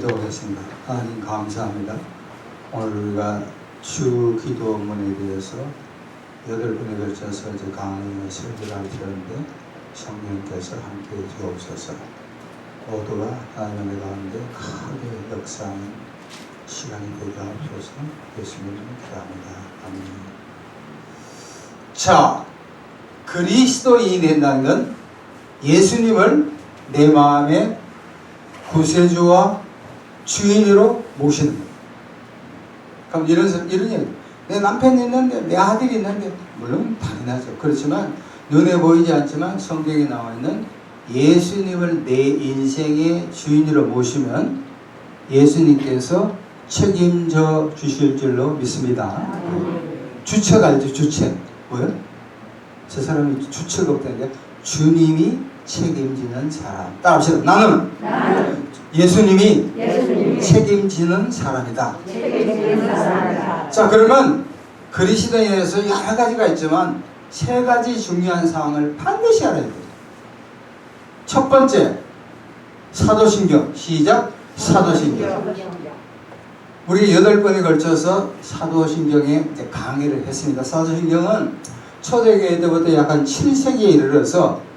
기도하겠습니다. 하나님 감사합니다. 오늘 우리가 주 기도문에 대해서 8번에 걸쳐서 이제 강의 설교를 하려는데 성령께서 함께해 주옵소서. 모두가 하나님의 은혜 가운데 크게 역사하는 시간이 되게 하옵소서. 예수님을 기도합니다. 아멘. 자, 그리스도인이 된다는 건 예수님을 내 마음의 구세주와 주인으로 모시는 거예요. 그럼 이런 얘기. 내 남편이 있는데, 내 아들이 있는데, 물론 당연하죠. 그렇지만, 눈에 보이지 않지만 성경에 나와 있는 예수님을 내 인생의 주인으로 모시면 예수님께서 책임져 주실 줄로 믿습니다. 주책 알죠? 주책. 뭐요? 저 사람이 주책 없다는데, 주님이 책임지는 사람. 따라합시다. 나는 예수님이 책임지는 사람이다. 자, 그러면 그리스도인에서 여러 가지가 있지만 세 가지 중요한 사항을 반드시 알아야 돼요. 첫 번째, 사도신경. 시작. 사도신경. 우리 8번에 걸쳐서 사도신경에 이제 강의를 했습니다. 사도신경은 초대교회 때부터 약 한 7세기에 이르러서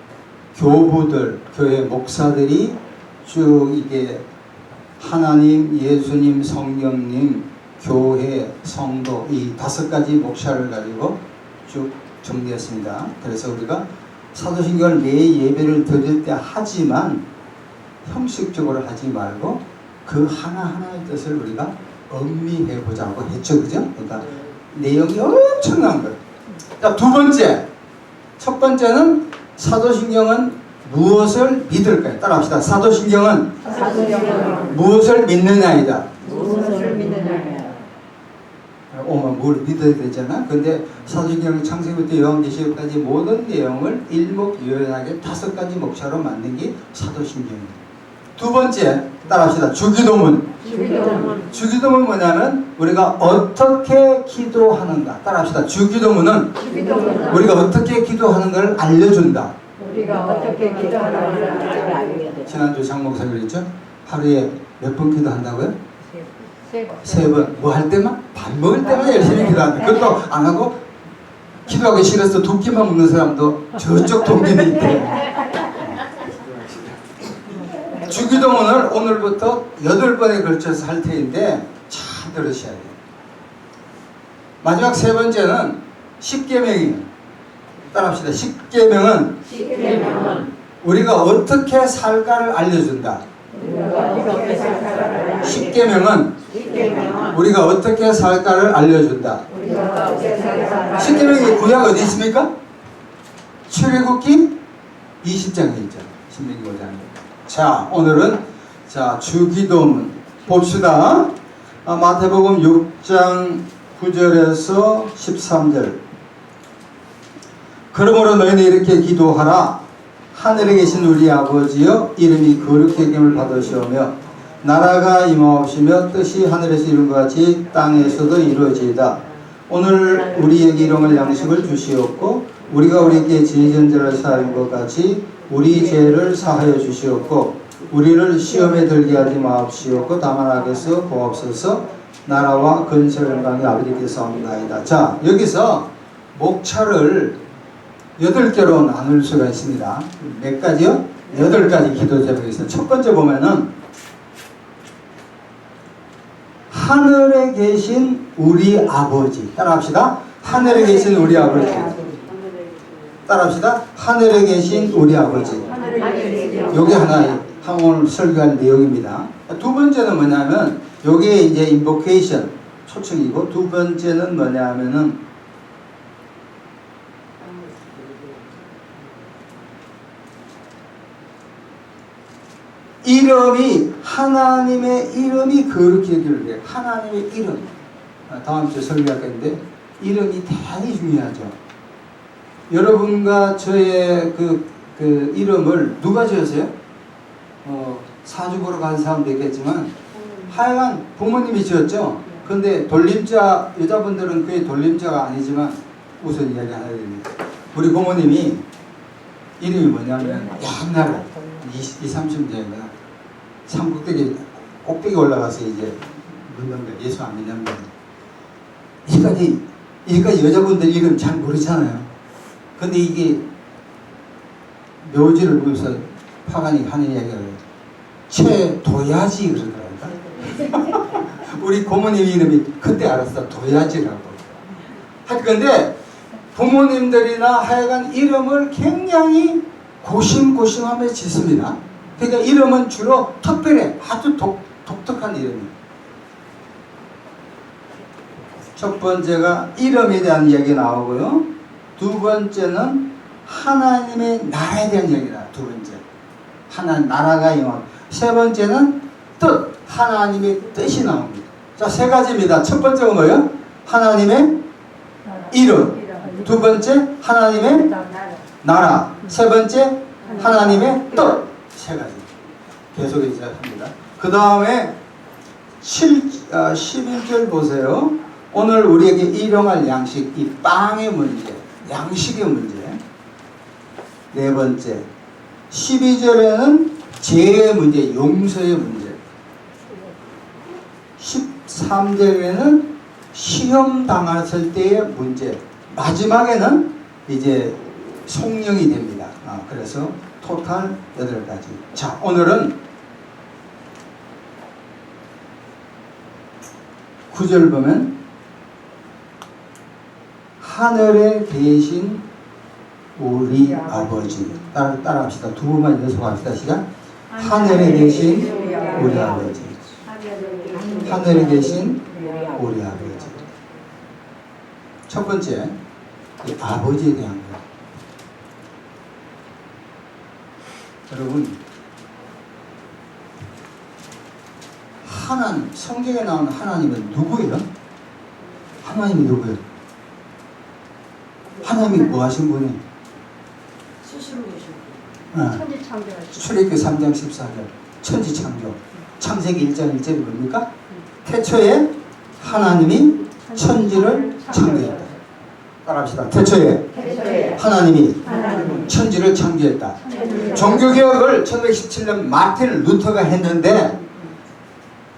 교부들, 교회 목사들이 쭉 이게 하나님, 예수님, 성령님, 교회, 성도 이 5가지 목차를 가지고 쭉 정리했습니다. 그래서 우리가 사도신경을 매 예배를 드릴 때 하지만 형식적으로 하지 말고 그 하나하나의 뜻을 우리가 음미해 보자고 했죠. 그죠? 그러니까 내용이 엄청난 거예요. 자, 두 번째. 첫 번째는 사도신경은 무엇을 믿을까요? 따라합시다. 사도신경은 무엇을 믿느냐이다. 뭘 믿어야 되잖아. 근데 사도신경 창세기부터 요한계시록까지 모든 내용을 일목요연하게 5가지 목차로 만든 게 사도신경입니다. 두 번째, 따라합시다. 주기도문. 주기도문 뭐냐면 우리가 어떻게 기도하는가. 따라합시다. 주기도문은 우리가 어떻게 기도하는 걸 알려준다. 지난주 장 목사님 그랬죠? 하루에 몇 번 기도한다고요? 3번. 뭐 할 때만? 밥 먹을 때만 열심히 기도한다. 그것도 안 하고 기도하기 싫어서 두 끼만 먹는 사람도 저쪽 동네에 있대. 주기도문을 오늘부터 8번에 걸쳐서 할 텐데 잘 들으셔야 돼요. 마지막 3번째는 10계명이에요. 따라합시다. 10계명은 우리가 어떻게 살까를 알려준다. 10계명은 우리가 어떻게 살까를 알려준다. 10계명의 구약 어디 있습니까? 출애굽기 20장에 있죠. 신명기 5장에. 자, 오늘은 주기도문 봅시다. 마태복음 6장 9절에서 13절. 그러므로 너희는 이렇게 기도하라. 하늘에 계신 우리 아버지여, 이름이 거룩히 여김을 받으시오며 나라가 임하옵시며 뜻이 하늘에서 이룬 것 같이 땅에서도 이루어지이다. 오늘 우리에게 일용할 양식을 주시옵고 우리가 우리에게 죄전제를 사하는 것 같이 우리 죄를 사하여 주시옵고 우리를 시험에 들게 하지 마옵시옵고 다만 악에서 구하옵소서. 나라와 근세와 영광이 아버지께서옵나이다. 자, 여기서 목차를 8개로 나눌 수가 있습니다. 몇 가지요? 8가지 기도 제목이 있어요. 첫 번째 보면은 하늘에 계신 우리 아버지. 따라합시다. 하늘에 계신 우리 아버지. 따라합시다. 하늘에 계신 우리 아버지. 요게 하나 오늘 설교할 내용입니다. 두 번째는 뭐냐면 요게 이제 인보케이션 초청이고, 두 번째는 뭐냐면은 이름이, 하나님의 이름이 거룩히 여기를 돼요. 하나님의 이름. 다음 주에 설교할 건데 이름이 대단히 중요하죠. 여러분과 저의 그 이름을 누가 지었어요? 사주보러 간 사람도 있겠지만 하여간 부모님이 지었죠. 근데 돌림자, 여자분들은 그게 돌림자가 아니지만 우선 이야기 하나 드립니다. 우리 부모님이 이름이 뭐냐면 옛날에 20, 30년 전에 삼국대기 꼭대기 올라가서 이제 묻는 거예요. 예수 안 믿는 거예요. 여기까지 여자분들 이름 잘 모르잖아요. 근데 이게 묘지를 보면서 파간이 하는 이야기가 최도야지 그러더라니까. 우리 고모님 이름이 그때 알았어. 도야지라고. 근데 부모님들이나 하여간 이름을 굉장히 고심고심하며 짓습니다. 그러니까 이름은 주로 특별해. 아주 독특한 이름이에요. 첫 번째가 이름에 대한 이야기 나오고요. 두 번째는 하나님의 나라에 대한 이야기다. 두 번째. 하나님 나라가 임하고. 세 번째는 뜻. 하나님의 뜻이 나옵니다. 자, 세 가지입니다. 첫 번째가 뭐예요? 하나님의 이름. 두 번째 하나님의 나라. 세 번째 하나님의 뜻. 세 가지. 계속 이제 합니다. 그 다음에 11절 보세요. 오늘 우리에게 일용할 양식, 이 빵의 문제, 양식의 문제. 네 번째, 12절에는 죄의 문제, 용서의 문제. 13절에는 시험 당했을 때의 문제. 마지막에는 이제 성령이 됩니다. 그래서 토탈 8가지. 자, 오늘은 9절 보면 하늘에 계신 우리 아버지. 따라합시다. 두 번만 연속합시다. 시작. 하늘에 계신 우리 아버지. 하늘에 계신 우리 아버지. 첫 번째, 아버지에 대한 것. 여러분, 하나님, 성경에 나오는 하나님은 누구예요? 하나님이 누구예요? 하나님이 뭐 하신 분이? 스스로 계신 천지 창조하신 출애굽기 3장 14절 천지 창조. 창세기 1장 1절이 뭡니까? 태초에 하나님이 천지를 창조했다. 따라합시다. 태초에 하나님이 천지를 창조했다. 종교개혁을 1917년 마틴 루터가 했는데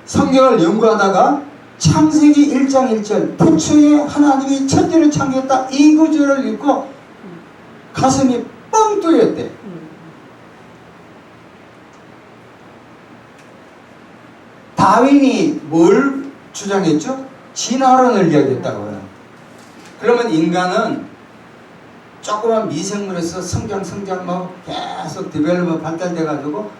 성경을 연구하다가 창세기 1장 1절 태초에 하나님이 천지를 창조했다 이 구절을 읽고 가슴이 뻥 뚫렸대. 다윈이 뭘 주장했죠? 진화론을 이야기했다고요. 그러면 인간은 조그만 미생물에서 성장 계속 디벨롭먼트 발달돼가지고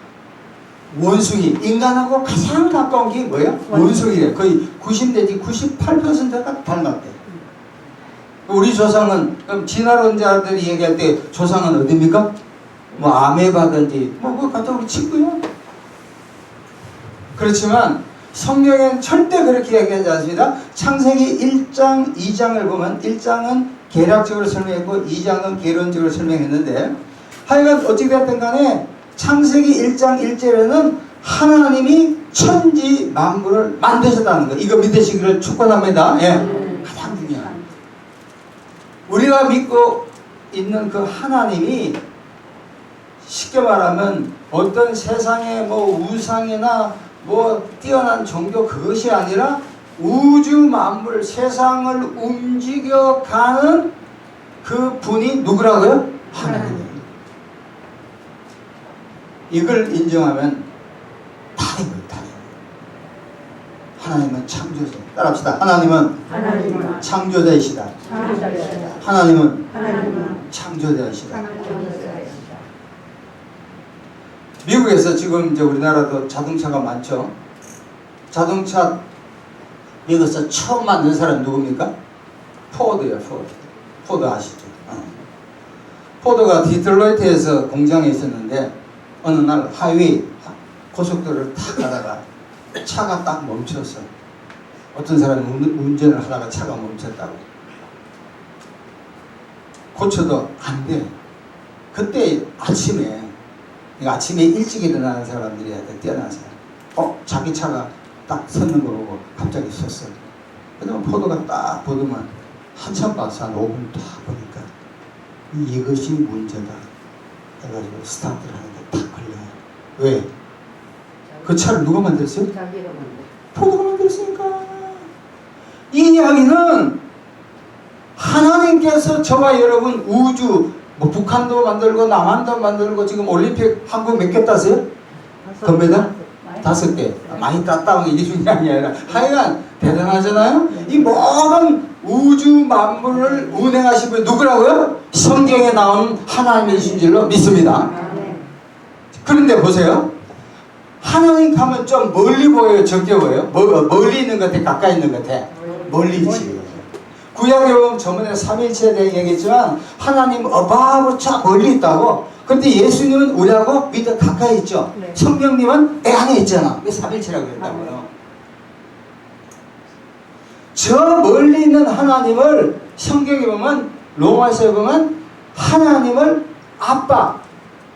원숭이, 인간하고 가장 가까운 게 뭐예요? 원숭이래요. 거의 90 내지 98%가 닮았대. 우리 조상은, 그럼 진화론자들이 얘기할 때 조상은 어디입니까? 뭐 아메바든지 그거 같은 우리 친구야. 그렇지만 성경에는 절대 그렇게 얘기하지 않습니다. 창세기 1장, 2장을 보면 1장은 개략적으로 설명했고 2장은 개론적으로 설명했는데 하여간 어찌 됐든 간에 창세기 1장 1절에는 하나님이 천지 만물을 만드셨다는 거. 이거 믿으시기를 축원합니다. 예. 가장 중요한. 우리가 믿고 있는 그 하나님이 쉽게 말하면 어떤 세상의 뭐 우상이나 뭐 뛰어난 종교 그것이 아니라 우주 만물 세상을 움직여가는 그 분이 누구라고요? 하나님. 이걸 인정하면 다행이에요. 하나님은 창조자. 따라합시다. 하나님은 창조자이시다. 하나님은 창조자이시다. 미국에서 지금 이제 우리나라도 자동차가 많죠. 자동차 미국에서 처음 만든 사람 누굽니까? 포드예요. 포드 아시죠? 포드가 디트로이트에서 공장에 있었는데 어느 날 하이웨이 고속도로를 탁 가다가 차가 딱 멈췄어. 어떤 사람이 운전을 하다가 차가 멈췄다고. 고쳐도 안 돼. 그때 아침에 일찍 일어나는 사람들이야 돼. 뛰어난 사람. 자기 차가 딱 섰는 거 보고 갑자기 섰어. 그다음 포도가 딱 보더만 한참 봐서 한 5분 딱 보니까 이것이 문제다 해가지고 스타트를 하는데 딱 걸려요. 왜? 그 차를 누가 만들었어요? 자기가 만든. 포도가 만들었으니까. 이 이야기는 하나님께서 저와 여러분 우주, 뭐 북한도 만들고 남한도 만들고 지금 올림픽 한국 몇 개 땄어요? 금메달? 5개. 많이 땄다는 게 이게 중요한 게 아니라 하여간 대단하잖아요. 이 모든 우주 만물을 운행하신 분 누구라고요? 성경에 나온 하나님이신 줄로 믿습니다. 그런데 보세요. 하나님 가면 좀 멀리 보여요? 적게 보여요? 멀리 있는 것 같아? 가까이 있는 것 같아? 멀리 있지. 구약에 보면 저번에 삼일체에 대해 얘기했지만 하나님 어바로 쫙 멀리 있다고. 그런데 예수님은 우리하고 믿어 가까이 있죠. 네. 성령님은 내 안에 있잖아. 그게 삼일체라고 그랬다고요. 저 멀리 있는 하나님을 성경에 보면 로마서에 보면 하나님을 아빠,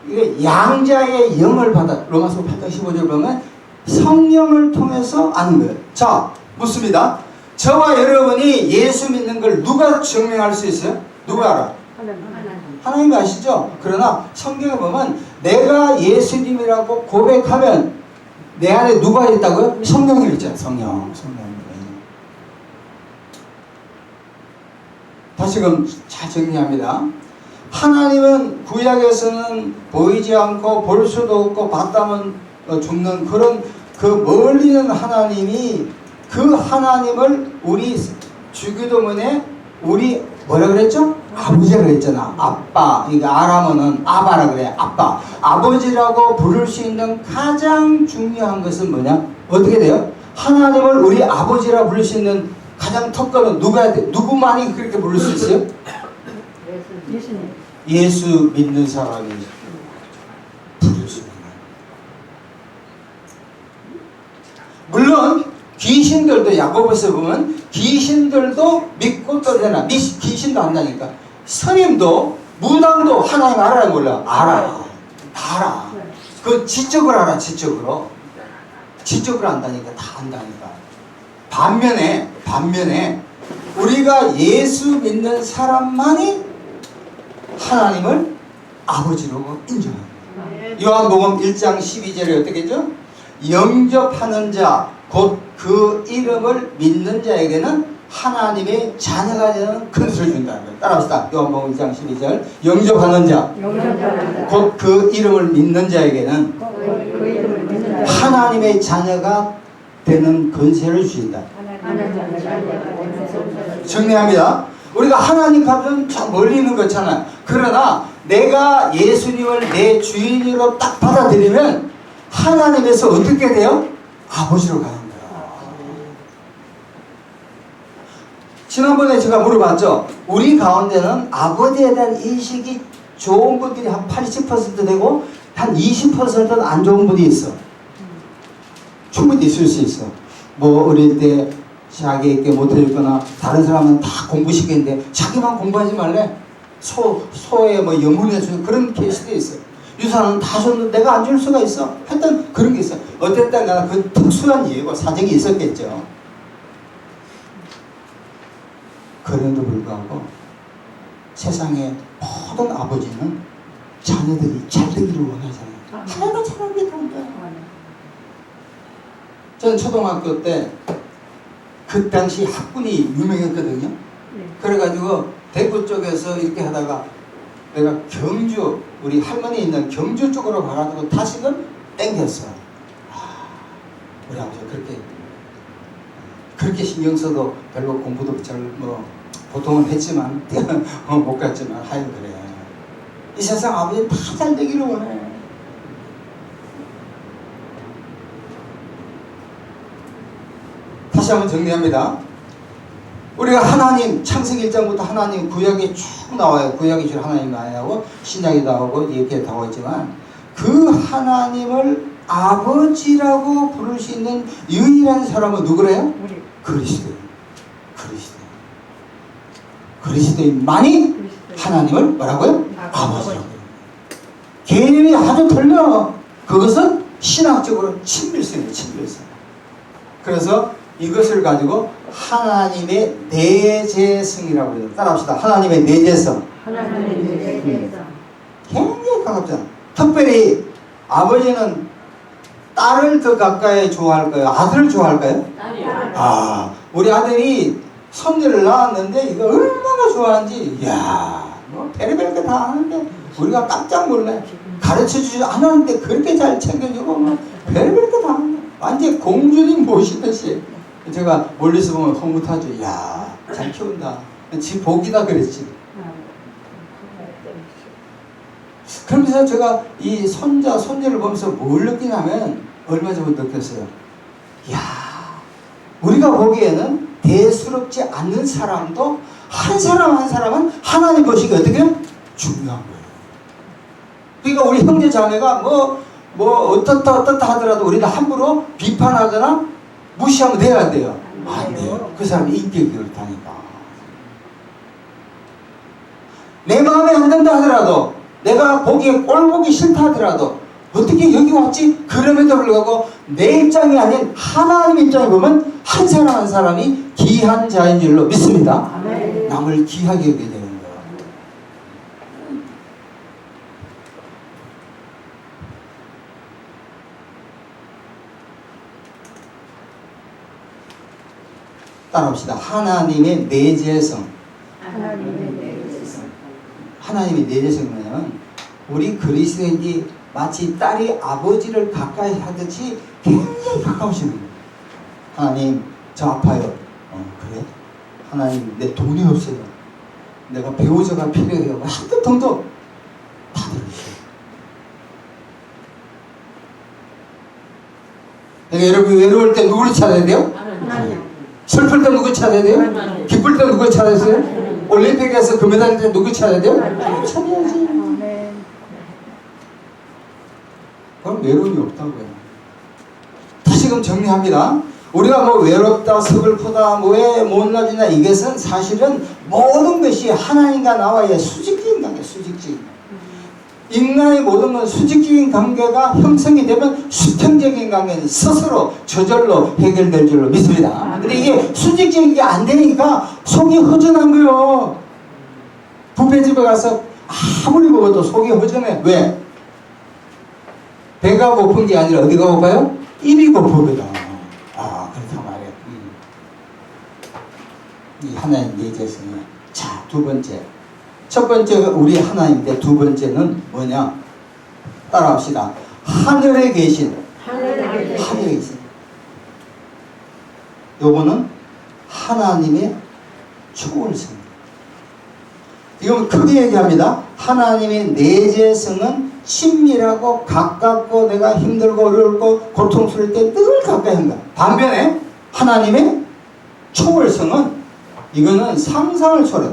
이게 양자의 영을 받아. 로마서 8장 15절 보면 성령을 통해서 아는 거예요. 자, 묻습니다. 저와 여러분이 예수 믿는 걸 누가 증명할 수 있어요? 누가 알아? 하나님이 아시죠? 그러나 성경에 보면 내가 예수님이라고 고백하면 내 안에 누가 있다고요? 성령이 있잖아요. 성령. 다시금 잘 정리합니다. 하나님은 구약에서는 보이지 않고 볼 수도 없고 봤다면 죽는 그런 그 멀리 있는 하나님이 그 하나님을 우리 주기도문에 우리 뭐라 그랬죠? 아버지라고 했잖아. 아빠. 이거 아람어는 아바라 그래. 아빠. 아버지라고 부를 수 있는 가장 중요한 것은 뭐냐? 어떻게 돼요? 하나님을 우리 아버지라 부를 수 있는 가장 특권은 누가 돼? 누구만이 그렇게 부를 수 있어요? 예수님. 예수 믿는 사람이 부를 수 있는 거예요. 물론 귀신들도 야고보서 보면 귀신들도 믿고 떨려나 귀신도 안다니까. 스님도 무당도 하나님 알아요 몰라? 알아요. 다 알아. 그 지적으로 알아. 지적으로 안다니까. 다 안다니까. 반면에 우리가 예수 믿는 사람만이 하나님을 아버지로 인정합니다. 요한복음 1장 12절에 어떻게 했죠? 영접하는 자 곧 그 이름을 믿는 자에게는 하나님의 자녀가 되는 큰수를 준다는 거예요. 따라합시다. 요한복음 1장 12절 영접하는 자 곧 그 이름을 믿는 자에게는 하나님의 자녀가 되는 권세를 주신다. 정리합니다. 우리가 하나님 가면 참 멀리 있는 거잖아요. 그러나 내가 예수님을 내 주인으로 딱 받아들이면 하나님에서 어떻게 돼요? 아버지로 가는 거예요. 지난번에 제가 물어봤죠. 우리 가운데는 아버지에 대한 인식이 좋은 분들이 한 80% 되고 한 20%는 안 좋은 분이 있어. 충분히 있을 수 있어. 뭐 어릴 때 자기에게 못해줬거나 다른 사람은 다 공부시키는데 자기만 공부하지 말래. 소에 뭐 영혼이 주는 그런 케이스도 있어요. 유산은 다 줬는데 내가 안 줄 수가 있어. 하여튼 그런 게 있어. 어쨌든 간에 그 특수한 이유고 사정이 있었겠죠. 그런데도 불구하고 세상의 모든 아버지는 자녀들이 잘 되기를 원하잖아요. 하나가 잘하는 게 다른 거야. 저는 초등학교 때 그 당시 학군이 유명했거든요. 그래가지고 대구 쪽에서 이렇게 하다가 내가 경주, 우리 할머니 있는 경주 쪽으로 가가지고 다시금 땡겼어. 우리 아버지가 그렇게 신경 써도 별로 공부도 잘 보통은 했지만 못 갔지만 하여 그래. 이 세상 아버지 다 잘 되기를 원해. 다시 한번 정리합니다. 우리가 하나님 창세기 1장부터 하나님 구약이 쭉 나와요. 구약이 줄 하나님 나오고 신약이 나오고 이렇게 나와 있지만 그 하나님을 아버지라고 부를 수 있는 유일한 사람은 누구래요? 그리스도인. 그리스도인만이 하나님을 뭐라고요? 아버지라고. 개념이 아주 틀려. 그것은 신학적으로 친밀성이에요. 친밀성. 그래서 이것을 가지고 하나님의 내재성이라고 해요. 따라합시다. 하나님의 내재성. 굉장히 가깝잖아. 특별히 아버지는 딸을 더 가까이 좋아할까요? 아들을 좋아할까요? 아, 우리 아들이 손녀를 낳았는데 이거 얼마나 좋아하는지, 이야, 뭐 별의별 거 다 하는데 우리가 깜짝 놀래. 가르쳐주지 않았는데 그렇게 잘 챙겨주고 뭐 별의별 거 다 하는데 완전 공주님 모시듯이. 제가 멀리서 보면 흐뭇하죠. 이야, 잘 키운다. 지 복이다 그랬지. 그러면서 제가 이 손자, 손녀를 보면서 뭘 느끼냐면 얼마 전부터 느꼈어요. 이야, 우리가 보기에는 대수롭지 않는 사람도 한 사람 한 사람은 하나님 보시기에 어떻게 중요한 거예요. 그러니까 우리 형제 자매가 어떻다 하더라도 우리가 함부로 비판하거나 무시하면 돼야 안 돼요? 안 돼요. 그 사람이 인격이 그렇다니까. 내 마음에 안 든다 하더라도, 내가 보기에 꼴보기 싫다 하더라도 어떻게 여기 왔지? 그럼에도 불구하고 내 입장이 아닌 하나님 입장에 보면 한 사람 한 사람이 귀한 자인 줄로 믿습니다. 아멘. 남을 귀하게 여기게 되는 거예요. 따라합시다. 하나님의 내재성. 하나님의 내재성은 우리 그리스도인이 마치 딸이 아버지를 가까이 하듯이 굉장히 가까우시는 거예요. 하나님, 저 아파요. 그래? 하나님, 내 돈이 없어요. 내가 배우자가 필요해요. 한뜻 정도 다 들으셔요. 그러니까 여러분 외로울 때 누구를 찾아야 돼요? 하나님. 슬플 때 누구 찾아야 돼요? 기쁠 때 누구 찾아야 올림픽에서 금메달 때 누구 찾아야 돼요? 하나님 찾아야지. 그럼 외로움이 없다고요. 다시금 정리합니다. 우리가 뭐 외롭다, 서글프다, 왜 못나주냐, 이것은 사실은 모든 것이 하나님과 나와의 수직적인 관계, 수직적인. 인간의 모든 건 수직적인 관계가 형성이 되면 수평적인 관계는 스스로 저절로 해결될 줄로 믿습니다. 근데 이게 수직적인 게 안 되니까 속이 허전한 거예요. 부페집에 가서 아무리 먹어도 속이 허전해. 왜? 배가 고픈 게 아니라 어디가 고파요? 입이 고프거든. 아, 그렇단 말이에요. 이 하나님 내재성이. 자, 두 번째. 첫 번째가 우리 하나님인데 두 번째는 뭐냐? 따라합시다. 하늘에 계신. 하늘에 계신. 요거는 하나님의 초월성. 이건 크게 얘기합니다. 하나님의 내재성은 친밀하고 가깝고 내가 힘들고 어렵고 고통스러울 때 늘 가까이 한다. 반면에 하나님의 초월성은 이거는 상상을 초월해.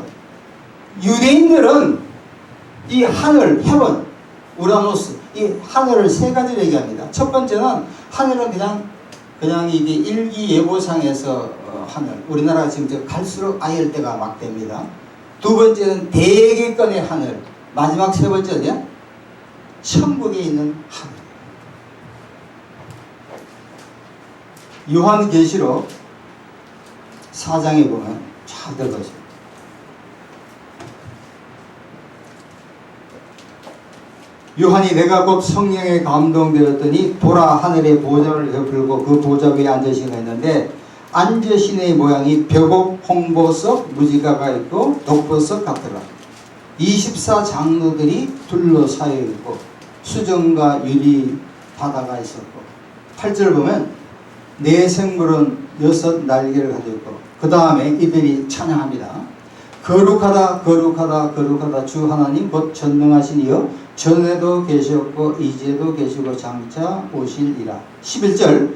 유대인들은 이 하늘, 헤븐, 우라노스, 이 하늘을 세 가지로 얘기합니다. 첫 번째는 하늘은 그냥 이게 일기예보상에서 하늘. 우리나라가 지금 갈수록 아열대가 막 됩니다. 두 번째는 대기권의 하늘. 마지막 세 번째는 천국에 있는 하늘. 요한계시록 4장에 보면 잘 들어보세요. 요한이 내가 곧 성령에 감동되었더니 보라 하늘의 보좌를 베풀고 그 보좌 위에 앉으시가 있는데 앉으신 의 모양이 벽옥 홍보석 무지가가 있고 독보석 같더라. 24장로들이 둘러싸여 있고 수정과 유리 바다가 있었고 8절 보면 네 생물은 6 날개를 가지고 있고 그 다음에 이들이 찬양합니다. 거룩하다 거룩하다 거룩하다 주 하나님 곧 전능하신 이여 전에도 계셨고 이제도 계시고 장차 오실이라. 11절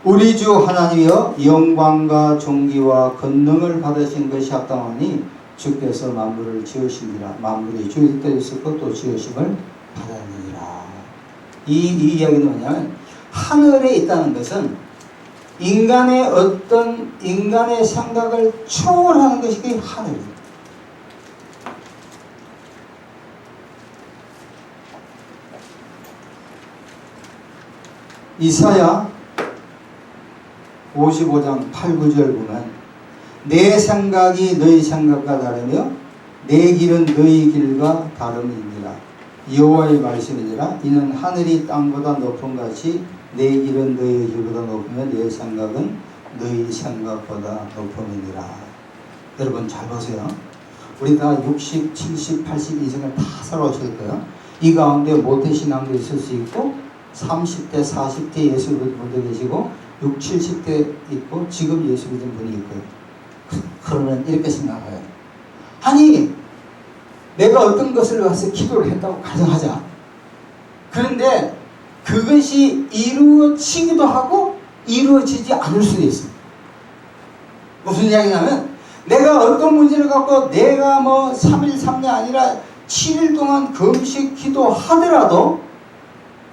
우리 주 하나님이여 영광과 존귀와 권능을 받으신 것이 합당하니 주께서 만물을 지으시니라. 만물이 주의 뜻에 있었고 또 지으심을 받았느니라. 이 이야기는 뭐냐면 하늘에 있다는 것은 인간의 어떤 인간의 생각을 초월하는 것이 그 하늘입니다. 이사야 55장 8, 9절 보면 내 생각이 너희 생각과 다르며 내 길은 너희 길과 다름이니라. 여호와의 말씀이니라. 이는 하늘이 땅보다 높은 것이 내 길은 너희 길보다 높으며 내 생각은 너희 생각보다 높음이니라. 여러분 잘 보세요. 우리 다 60, 70, 80 인생을 다 살아오실 거예요. 이 가운데 모태신앙도 있을 수 있고 30대, 40대 예수 믿는 분도 계시고 60, 70대 있고 지금 예수 믿는 분이 있고요. 그러면 이렇게 생각해요. 아니 내가 어떤 것을 위해서 기도를 했다고 가정하자. 그런데 그것이 이루어지기도 하고 이루어지지 않을 수도 있습니다. 무슨 이야기냐면 내가 어떤 문제를 갖고 내가 뭐 3일 3일 아니라 7일 동안 금식 기도하더라도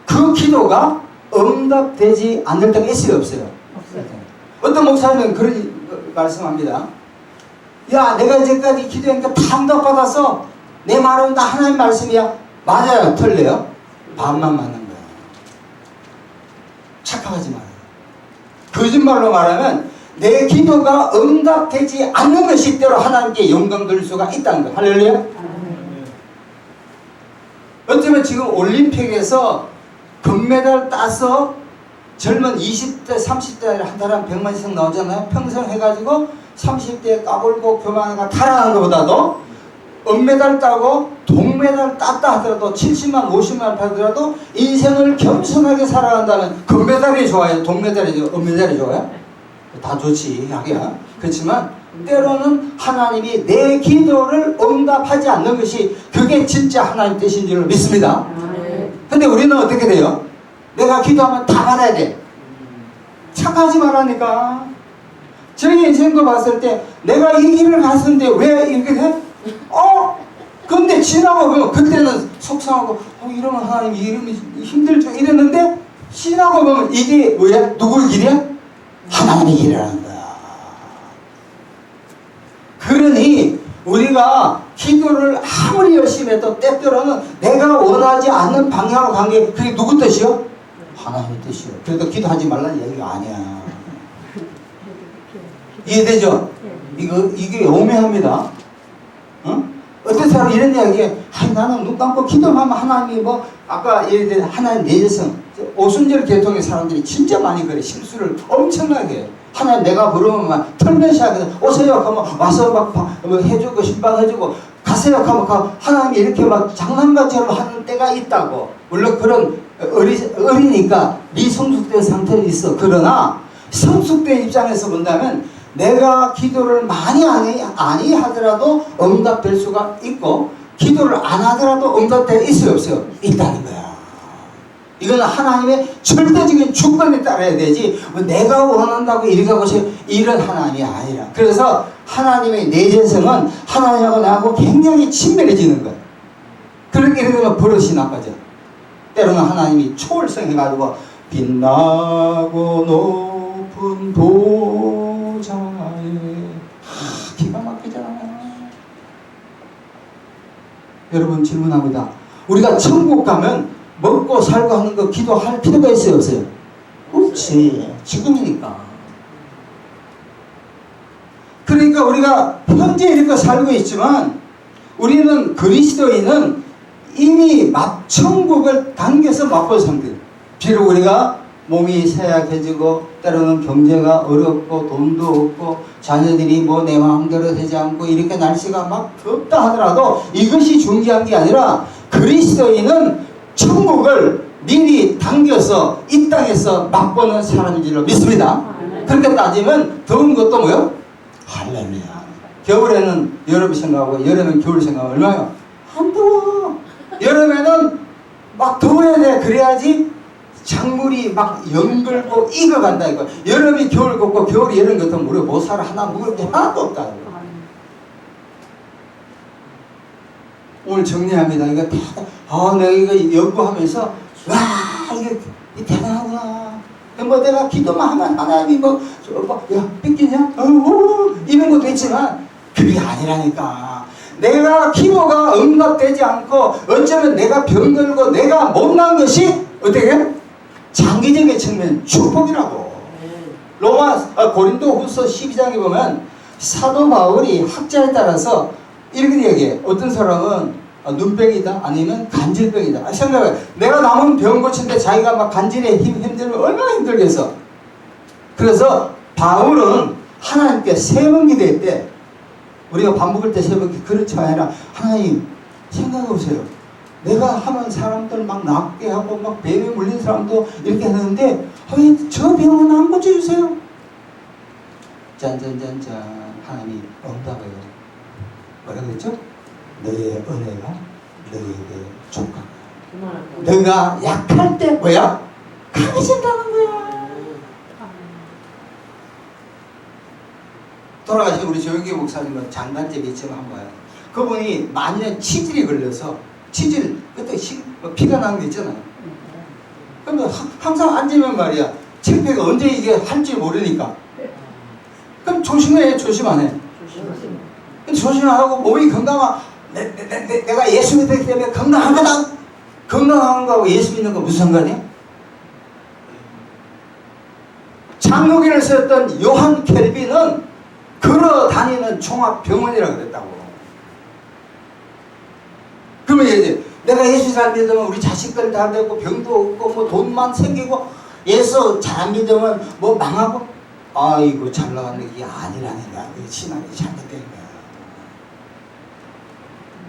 그 기도가 응답되지 않을 때가 있어요, 없어요? 없어요. 어떤 목사님은 그런 말씀합니다. 야, 내가 이제까지 기도하니까 다 응답받아서 내 말은 다 하나님 말씀이야. 맞아요, 틀려요? 반만 맞는 거야. 착각하지 말아요. 거짓말로 말하면 내 기도가 응답되지 않는 것이 때로 하나님께 영광 돌릴 수가 있다는 거예요. 할렐루야? 어쩌면 지금 올림픽에서 금메달 따서 젊은 20대, 30대 한 사람 100만 이상 나오잖아요. 평생 해가지고 30대에 까불고 교만하고 타락한 것보다도 은메달 따고 동메달 땄다 하더라도 70만, 50만 받더라도 인생을 겸손하게 살아간다면 금메달이 좋아요? 동메달이 좋아요? 은메달이 좋아요? 다 좋지, 하기야. 그렇지만 때로는 하나님이 내 기도를 응답하지 않는 것이 그게 진짜 하나님 뜻인 줄 믿습니다. 근데 우리는 어떻게 돼요? 내가 기도하면 다 받아야 돼. 착하지 말라니까. 저희 인생도 봤을 때 내가 이 길을 갔는데 왜 이렇게 돼? 근데 지나고 보면 그때는 속상하고 이러면 하나님 이름이 힘들죠 이랬는데 지나고 보면 이게 왜? 누구의 길이야? 하나님의 길이라는 거야. 그러니 우리가 기도를 아무리 열심히 해도 때때로는 내가 원하지 않는 방향으로 간 게 그게 누구 뜻이요? 하나님의 뜻이요. 그래도 기도하지 말라는 얘기가 아니야. 이해되죠? 이게 오묘합니다. 어떤 사람은 이런 이야기에 나는 눈 감고 기도하면 하나님이 뭐 아까 예를 들어 하나님 내재성 오순절 계통의 사람들이 진짜 많이 그래. 실수를 엄청나게 해요. 하나님 내가 부르면 막 털면서 하거든. 오세요 하면 와서 막 해주고 신방해주고 가세요 하면 하나님이 이렇게 막 장난감처럼 하는 때가 있다고. 물론 그런 어리니까 미성숙된 상태는 있어. 그러나 성숙된 입장에서 본다면 내가 기도를 많이 아니 하더라도 응답될 수가 있고 기도를 안 하더라도 응답될 있어요 없어요? 있다는 거야. 이건 하나님의 절대적인 주권에 따라야 되지 내가 원한다고 이렇게 하고 이런 하나님이 아니라. 그래서 하나님의 내재성은 하나님하고 나하고 굉장히 친밀해지는 거야. 그렇게 되면 버릇이 나빠져. 때로는 하나님이 초월성해가지고 빛나고 높은 도자에 기가 막히잖아요. 여러분 질문합니다. 우리가 천국 가면 먹고 살고 하는 거 기도할 필요가 있어요 없어요? 없지. 지금이니까. 그러니까 우리가 현재 이렇게 살고 있지만 우리는 그리스도인은 이미 천국을 당겨서 맛볼 상태. 비록 우리가 몸이 쇠약해지고 때로는 경제가 어렵고 돈도 없고 자녀들이 뭐 내 마음대로 되지 않고 이렇게 날씨가 막 덥다 하더라도 이것이 중요한 게 아니라 그리스도인은 천국을 미리 당겨서 이 땅에서 맛보는 사람인 줄로 믿습니다. 그렇게 따지면 더운 것도 뭐요? 할렐루야. 겨울에는 여름을 생각하고 여름에는 겨울 생각하고 얼마요? 안 더워. 여름에는 막 더워야 돼. 그래야지 작물이 막 연글고 익어간다 이거. 여름이 겨울 걷고 겨울이 여름 같으면 우리가 못 살아. 하나 먹을 게 하나도 없다 이거. 오늘 정리합니다. 이거 내가 이거 연구하면서 와 이게 대단하구나. 뭐 내가 기도만 하면 하나님이 야 삐끼냐? 이런 것도 있지만 그게 아니라니까. 내가 기도가 응답되지 않고 어쩌면 내가 병들고 내가 못난 것이 어떻게 장기적인 측면 축복이라고. 고린도후서 12장에 보면 사도 바울이 학자에 따라서 이렇게 얘기해. 어떤 사람은 눈병이다 아니면 간질병이다. 생각해. 내가 남은 병 고치는데 자기가 막 간질에 힘들면 얼마나 힘들겠어. 그래서 바울은 하나님께 세 번 기도했대. 우리가 밥 먹을 때 세 번 그렇지 아니라 하나님 생각해 보세요. 내가 하면 사람들 막 낫게 하고 막 뱀에 물린 사람도 이렇게 하는데 왜 저 병은 안 고쳐주세요? 짠짠짠짠 하나님이 응답해요. 뭐라 그랬죠? 너의 은혜가 너에게 족하다. 너가 약할 때 뭐야? 강해진다는 거야. 돌아가신 우리 조영기 목사님은 장단점이 있지만 한 거예요. 그분이 만년 치질이 걸려서 치질 그때 피가 나는 게 있잖아요. 그러면 항상 앉으면 말이야 창피가 언제 이게 할지 모르니까 그럼 조심해 조심 안 해? 조심 안 하고 몸이 건강한 내가 예수 믿기 때문에 건강한 거다. 건강한 거하고 예수 믿는 거 무슨 상관이야? 장로기를 썼던 요한 켈빈은 걸어 다니는 종합병원이라고 그랬다고. 그러면 이제 내가 예수 잘 믿으면 우리 자식들 다 되고 병도 없고 뭐 돈만 생기고 예수 잘 안 믿으면 뭐 망하고 아이고 잘 나가는 게 아니라니까. 신앙이 잘못된 거야.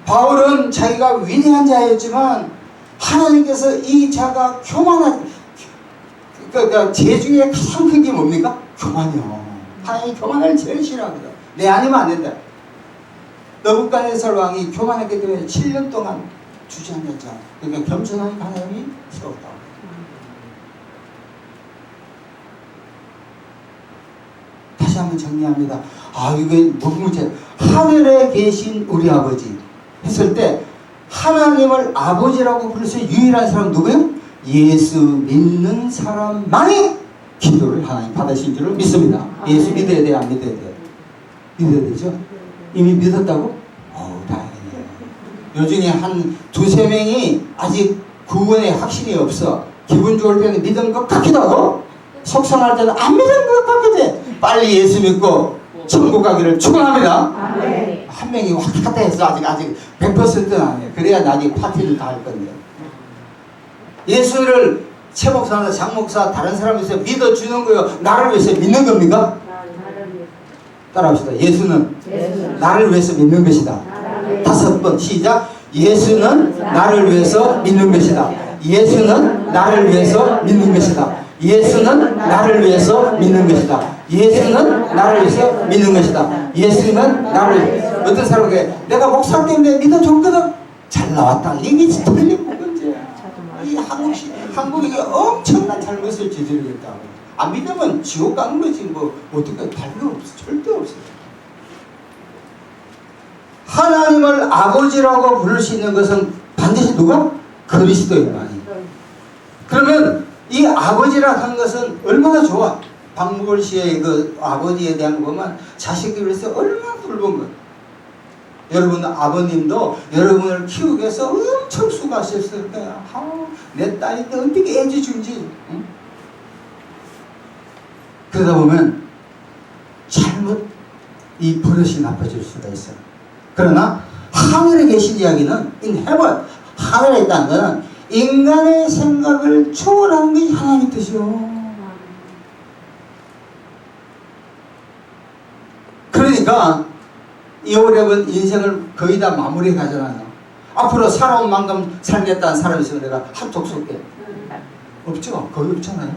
바울은 자기가 위대한 자였지만 하나님께서 이 자가 교만한 그러니까 죄 중에 가장 큰 게 뭡니까? 교만이요. 하나님 교만을 제일 싫어합니다. 내 아니면 안 된다. 느부갓네살 왕이 교만했기 때문에 7년 동안 주저앉았죠. 그러니까 겸손한 하나님이 세웠다. 다시 한번 정리합니다. 이게 무슨 문제? 하늘에 계신 우리 아버지 했을 때 하나님을 아버지라고 부를 수 있는 유일한 사람 누구예요? 예수 믿는 사람만이 기도를 하나님 받으신 줄을 믿습니다. 예수 믿어야 돼, 안 믿어야 돼? 믿어야 되죠? 이미 믿었다고? 다행이네요. 요즘에 한 두세 명이 아직 구원의 확신이 없어. 기분 좋을 때는 믿은 것 같기도 하고 속상할 때는 안 믿은 것 같기도 해. 빨리 예수 믿고 천국 가기를 축원합니다. 한 명이 왔다 해서 아직 100%는 아니에요. 그래야 나중에 파티를 다 할 건데. 예수를 최 목사나 장 목사 다른 사람이 있어서 믿어주는 거요. 나를 위해서 믿는 겁니까? 따라합시다. 예수는 나를 위해서 믿는 것이다. 5번 시작. 예수는 나를 위해서 믿는 것이다. 예수는 나를 위해서 믿는 것이다. 예수는 나를 위해서 믿는 것이다. 예수는 나를 위해서 믿는 것이다. 예수는 나를 위해서. 어떤 사람이 내가 목사 때문에 믿어줬거든. 잘 나왔다. 이게 틀린 문제야. 이 한국이 엄청난 잘못을 저지르겠다고. 안 믿으면 지옥 가는 거지. 뭐 어떻게 달려 없어. 절대 없어요. 하나님을 아버지라고 부를 수 있는 것은 반드시 누가? 그리스도인만이. 그러면 이 아버지라 하는 것은 얼마나 좋아. 박무걸 씨의 그 아버지에 대한 거 보면 자식들 위해서 얼마나 붉은 거. 여러분 아버님도 여러분을 키우기 위해서 엄청 수고하셨을 거야. 내 딸인데 어떻게 애지 준지. 응? 그러다 보면 잘못 이 버릇이 나빠질 수가 있어요. 그러나 하늘에 계신 이야기는 in heaven, 하늘에 있다는 것은 인간의 생각을 초월하는 것이 하나님의 뜻이요. 그러니까 여러분 인생을 거의 다 마무리해 가잖아요. 앞으로 살아온 만큼 살겠다는 사람이 있으면 내가 한턱 쏠게. 없죠? 거의 없잖아요.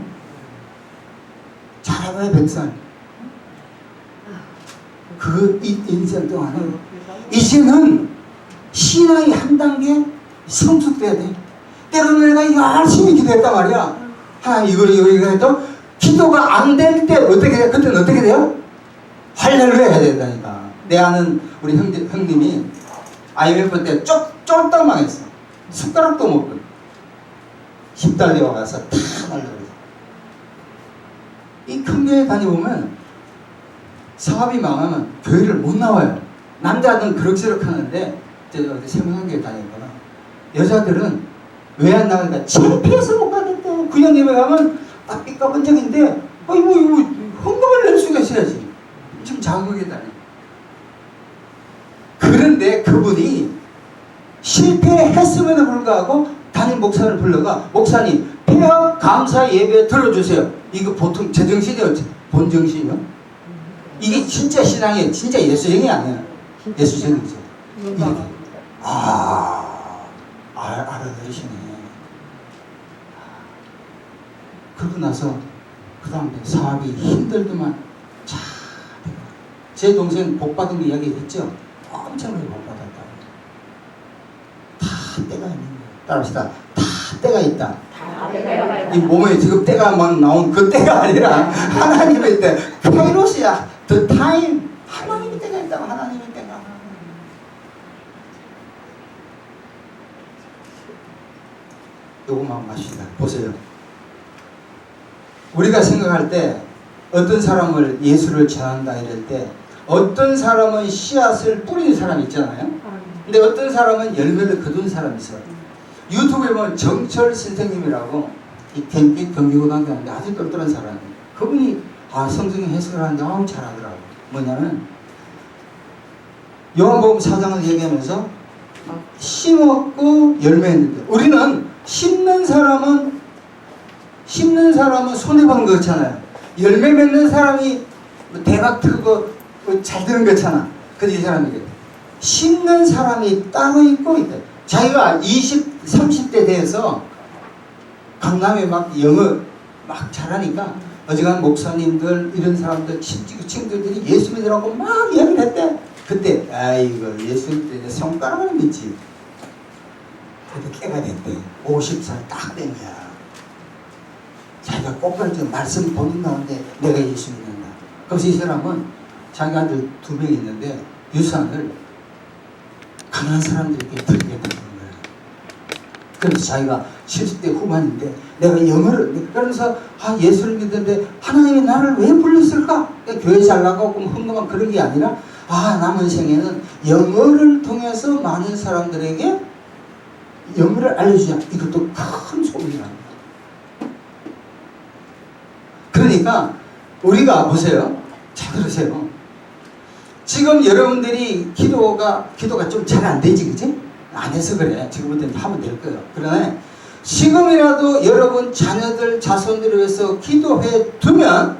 잘하면 100살. 그 인생 동안에 이제는 신앙이 한 단계 성숙돼야 돼. 때로는 내가 열심히 기도했단 말이야. 하나님 이거 해도 기도가 안 될 때 어떻게 돼요? 그때는 어떻게 돼요? 할렐루야 해야 된다니까. 내 아는 우리 형님이 IMF 때 쫄딱 망했어. 숟가락도 못 끓여. 10달러 와서 다 날려버렸어. 이 큰 교회 다녀보면 사업이 망하면 교회를 못 나와요. 남자들은 그럭저럭 하는데 세명한 교회 다니거나 여자들은 왜 안 나가니까 창피해서 못 가겠대. 그 형님에 가면 딱 삐까본 적인데 이거 헌금을 낼 수가 있어야지. 지금 자국에 다녀. 그런데 그분이 실패했음에도 불구하고 담임 목사를 불러가 목사님 폐업 감사 예배 들어주세요. 이거 보통 제정신이요? 본정신이요? 이게 진짜 신앙이에요. 진짜 예수쟁이 아니에요. 예수쟁이죠. 이렇게. 알아들으시네. 그러고 나서 그 다음에 사업이 힘들더만 제 동생 복 받은 거 이야기 했죠? 엄청나게 복 받았다고. 다 때가 있는 거예요. 따라합시다. 다 때가 있다. 이 몸에 지금 때가 막 나온 그 때가 아니라 하나님의 때. 카이로스야. The time. 하나님의 때가 있다고. 하나님의 때가. 요것만 마십시다. 보세요. 우리가 생각할 때 어떤 사람을 예수를 전한다 이럴 때 어떤 사람은 씨앗을 뿌리는 사람이 있잖아요. 근데 어떤 사람은 열매를 거둔 사람이 있어요. 유튜브에 보면 정철 선생님이라고 이 경기고등학교인데 아주 똘똘한 사람이에요. 그분이 성경 해석을 하는데 잘하더라고요. 뭐냐면 요한복음 4장을 얘기하면서 심었고 열매했는데 우리는 심는 사람은 손해보는 거 같잖아요. 열매 맺는 사람이 대박 트고 잘 되는 거잖아. 근데 이 사람이 심는 사람이 따로 있고 있다. 자기가 20, 30대 돼서 강남에 막 영어 막 잘하니까 어지간 목사님들 이런 사람들 친구들이 예수 믿으라고 막 이야기를 했대. 그때 아이고 예수 믿을 때 손가락을 믿지. 그때 깨가 됐대. 50살 딱 된 거야. 자기가 꼭가르쳐 말씀 본인 나오는데 내가 예수 믿는다. 그래서 이 사람은 자기 아들 2명 있는데 유산을 가난한 사람들에게 드리겠다는 거예요. 그래서 자기가 70대 후반인데 내가 영어를 그러면서 예수를 믿는데 하나님이 나를 왜 불렀을까? 교회 잘 나가고 흥금한 그런 게 아니라 남은 생에는 영어를 통해서 많은 사람들에게 영어를 알려주자. 이것도 큰 소문이랍니다. 그러니까 우리가 보세요. 잘 들으세요. 지금 여러분들이 기도가 좀 잘 안 되지, 그치? 안 해서 그래. 지금부터 하면 될 거예요. 그러나 지금이라도 여러분 자녀들, 자손들을 위해서 기도해 두면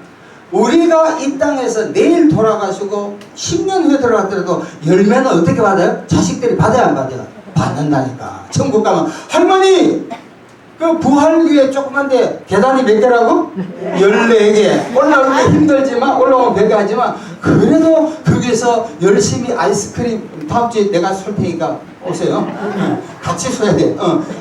우리가 이 땅에서 내일 돌아가시고 10년 후에 돌아갔더라도 열매는 어떻게 받아요? 자식들이 받아야 안 받아요? 받는다니까. 천국 가면 할머니! 그 부활교회 조그만데 계단이 몇 개라고? 14개. 올라올 때 힘들지만 올라오면 100개 하지만 그래도 거기서 열심히 아이스크림 다음 주에 내가 쏠 테니까 오세요. 같이 쏘야 돼.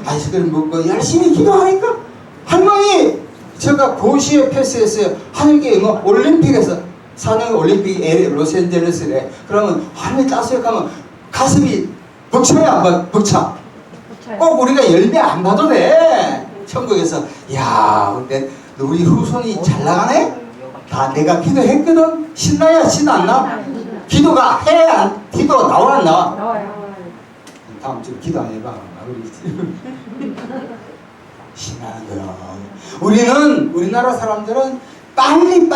아이스크림 먹고 열심히 기도하니까 할머니 제가 고시에 패스했어요. 하늘께 올림픽에서 사는 올림픽 로스앤젤레스래. 그러면 할머니 따스에 가면 가슴이 벅차야 안 벅차? 꼭 우리가 열매 안 봐도 돼. 천국에서 근데 우리 후손이 잘 나가네? 다 내가 기도했거든? 신나야 안 나? 기도가 기도 나와 안 나와? 나와요. 다음 주에 기도 안 해봐. 신나는 거야. 우리나라 사람들은 빨리